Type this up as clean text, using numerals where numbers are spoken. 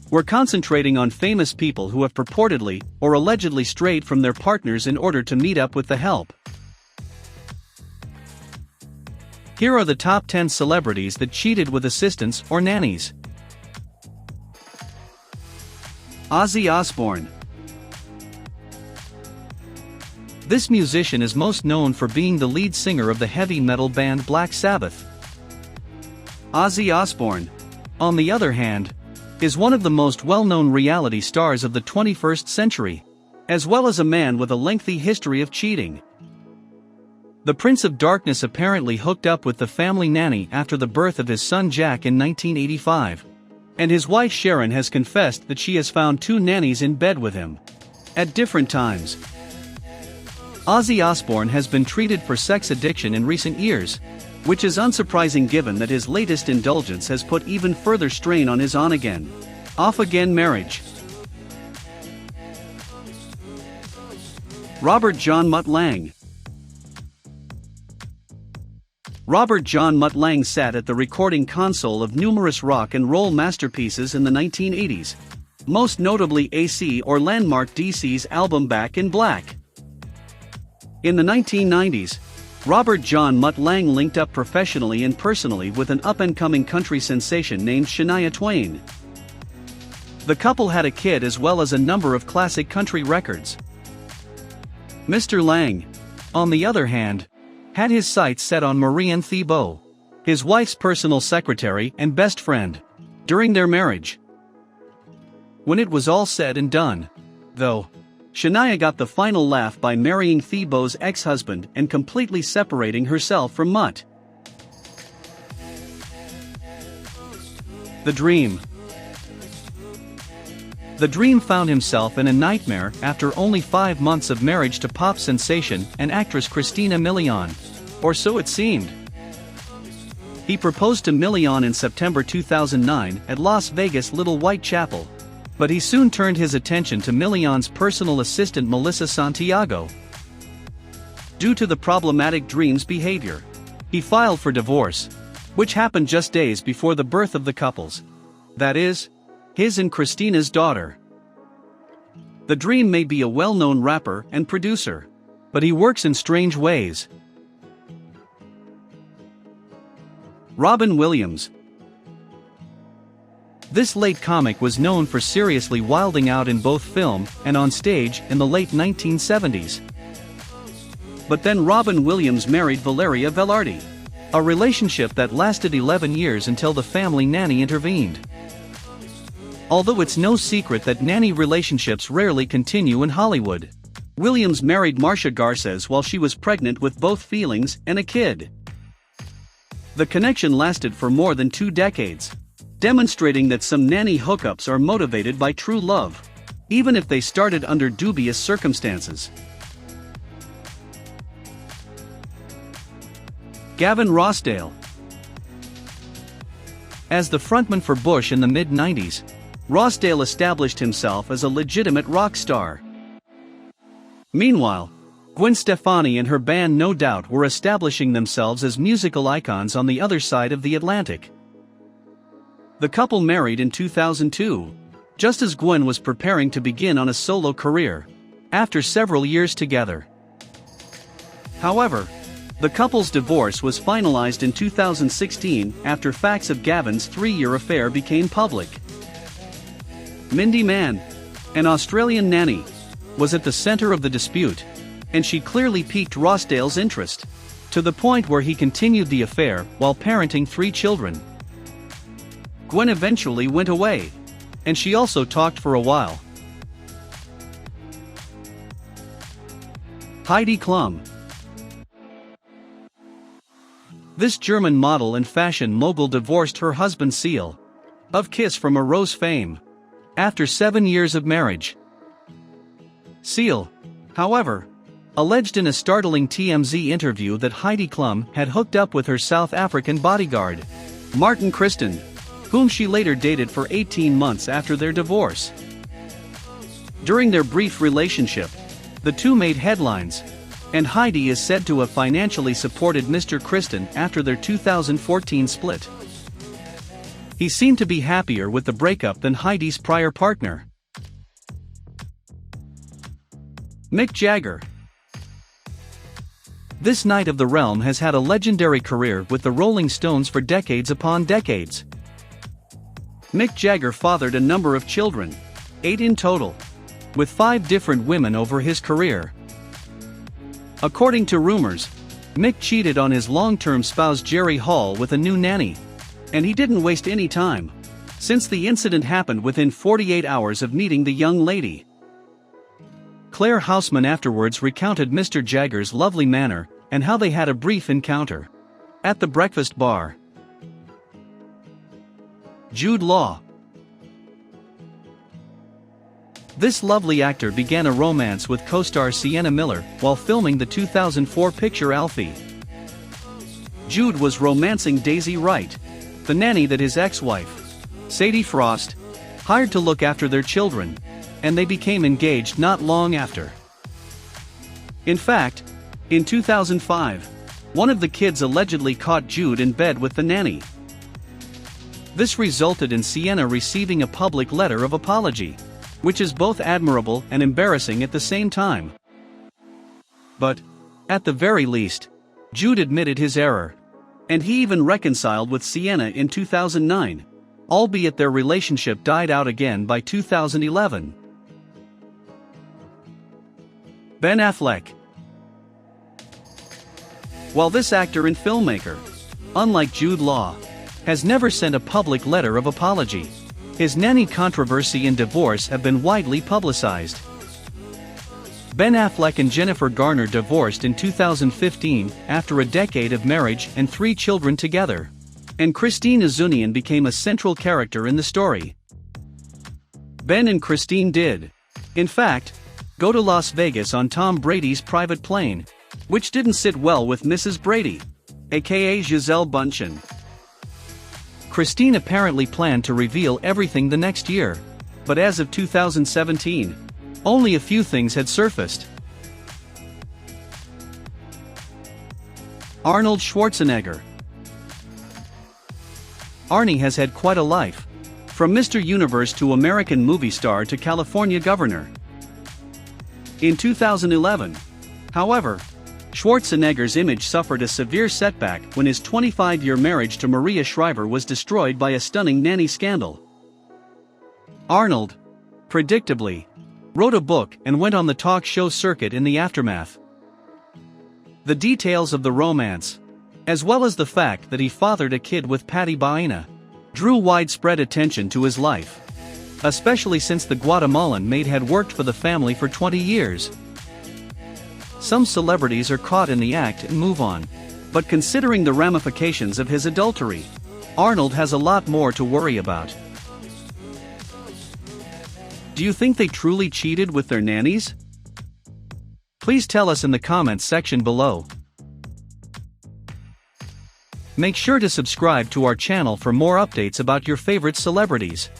We're concentrating on famous people who have purportedly or allegedly strayed from their partners in order to meet up with the help. Here are the top 10 celebrities that cheated with assistants or nannies. Ozzy Osbourne. This musician is most known for being the lead singer of the heavy metal band Black Sabbath. Ozzy Osbourne, on the other hand, is one of the most well-known reality stars of the 21st century, as well as a man with a lengthy history of cheating. The Prince of Darkness apparently hooked up with the family nanny after the birth of his son Jack in 1985, and his wife Sharon has confessed that she has found 2 nannies in bed with him at different times. Ozzy Osbourne has been treated for sex addiction in recent years, which is unsurprising given that his latest indulgence has put even further strain on his on-again, off-again marriage. Robert John Mutt Lange. Robert John Mutt Lange sat at the recording console of numerous rock and roll masterpieces in the 1980s, most notably AC or Landmark DC's album Back in Black. In the 1990s, Robert John Mutt Lange linked up professionally and personally with an up-and-coming country sensation named Shania Twain. The couple had a kid as well as a number of classic country records. Mr. Lange, on the other hand, had his sights set on Marianne Thibault, his wife's personal secretary and best friend, during their marriage. When it was all said and done, though, Shania got the final laugh by marrying Thibault's ex-husband and completely separating herself from Mutt. The Dream. The Dream found himself in a nightmare after only 5 months of marriage to pop sensation and actress Christina Milian, or so it seemed. He proposed to Milian in September 2009 at Las Vegas' Little White Chapel, but he soon turned his attention to Milian's personal assistant Melissa Santiago. Due to the problematic Dream's behavior, he filed for divorce, which happened just days before the birth of the couple's, that is, his and Christina's daughter. The Dream may be a well-known rapper and producer, but he works in strange ways. Robin Williams. This late comic was known for seriously wilding out in both film and on stage in the late 1970s. But then Robin Williams married Valeria Velarde, a relationship that lasted 11 years until the family nanny intervened. Although it's no secret that nanny relationships rarely continue in Hollywood, Williams married Marcia Garces while she was pregnant with both feelings and a kid. The connection lasted for more than 2 decades, demonstrating that some nanny hookups are motivated by true love, even if they started under dubious circumstances. Gavin Rossdale. As the frontman for Bush in the mid-90s, Rossdale established himself as a legitimate rock star. Meanwhile, Gwen Stefani and her band No Doubt were establishing themselves as musical icons on the other side of the Atlantic. The couple married in 2002, just as Gwen was preparing to begin on a solo career, after several years together. However, the couple's divorce was finalized in 2016 after facts of Gavin's 3-year affair became public. Mindy Mann, an Australian nanny, was at the center of the dispute, and she clearly piqued Rossdale's interest, to the point where he continued the affair while parenting 3 children. Gwen eventually went away, and she also talked for a while. Heidi Klum. This German model and fashion mogul divorced her husband Seal, of Kiss from a Rose fame, after 7 years of marriage. Seal, however, alleged in a startling TMZ interview that Heidi Klum had hooked up with her South African bodyguard, Martin Christen, whom she later dated for 18 months after their divorce. During their brief relationship, the two made headlines, And Heidi is said to have financially supported Mr. Kristen after their 2014 split. He seemed to be happier with the breakup than Heidi's prior partner. Mick Jagger. This Knight of the Realm has had a legendary career with the Rolling Stones for decades upon decades. Mick Jagger fathered a number of children, 8 in total, with 5 different women over his career. According to rumors, Mick cheated on his long-term spouse Jerry Hall with a new nanny. And he didn't waste any time, since the incident happened within 48 hours of meeting the young lady. Claire Houseman afterwards recounted Mr. Jagger's lovely manner and how they had a brief encounter at the breakfast bar. Jude Law. This lovely actor began a romance with co-star Sienna Miller while filming the 2004 picture Alfie. Jude was romancing Daisy Wright, the nanny that his ex-wife, Sadie Frost, hired to look after their children, and they became engaged not long after. In fact, in 2005, one of the kids allegedly caught Jude in bed with the nanny. This resulted in Sienna receiving a public letter of apology, which is both admirable and embarrassing at the same time. But, at the very least, Jude admitted his error, and he even reconciled with Sienna in 2009, albeit their relationship died out again by 2011. Ben Affleck. While this actor and filmmaker, unlike Jude Law, has never sent a public letter of apology, his nanny controversy and divorce have been widely publicized. Ben Affleck and Jennifer Garner divorced in 2015 after a decade of marriage and 3 children together, and Christine Azunian became a central character in the story. Ben and Christine did, in fact, go to Las Vegas on Tom Brady's private plane, which didn't sit well with Mrs. Brady, aka Gisele Bündchen. Christine apparently planned to reveal everything the next year, but as of 2017, only a few things had surfaced. Arnold Schwarzenegger. Arnie has had quite a life, from Mr. Universe to American movie star to California governor. In 2011, however, Schwarzenegger's image suffered a severe setback when his 25-year marriage to Maria Shriver was destroyed by a stunning nanny scandal. Arnold, predictably, wrote a book and went on the talk show circuit in the aftermath. The details of the romance, as well as the fact that he fathered a kid with Patty Baena, drew widespread attention to his life, especially since the Guatemalan maid had worked for the family for 20 years. Some celebrities are caught in the act and move on, but considering the ramifications of his adultery, Arnold has a lot more to worry about. Do you think they truly cheated with their nannies? Please tell us in the comments section below. Make sure to subscribe to our channel for more updates about your favorite celebrities.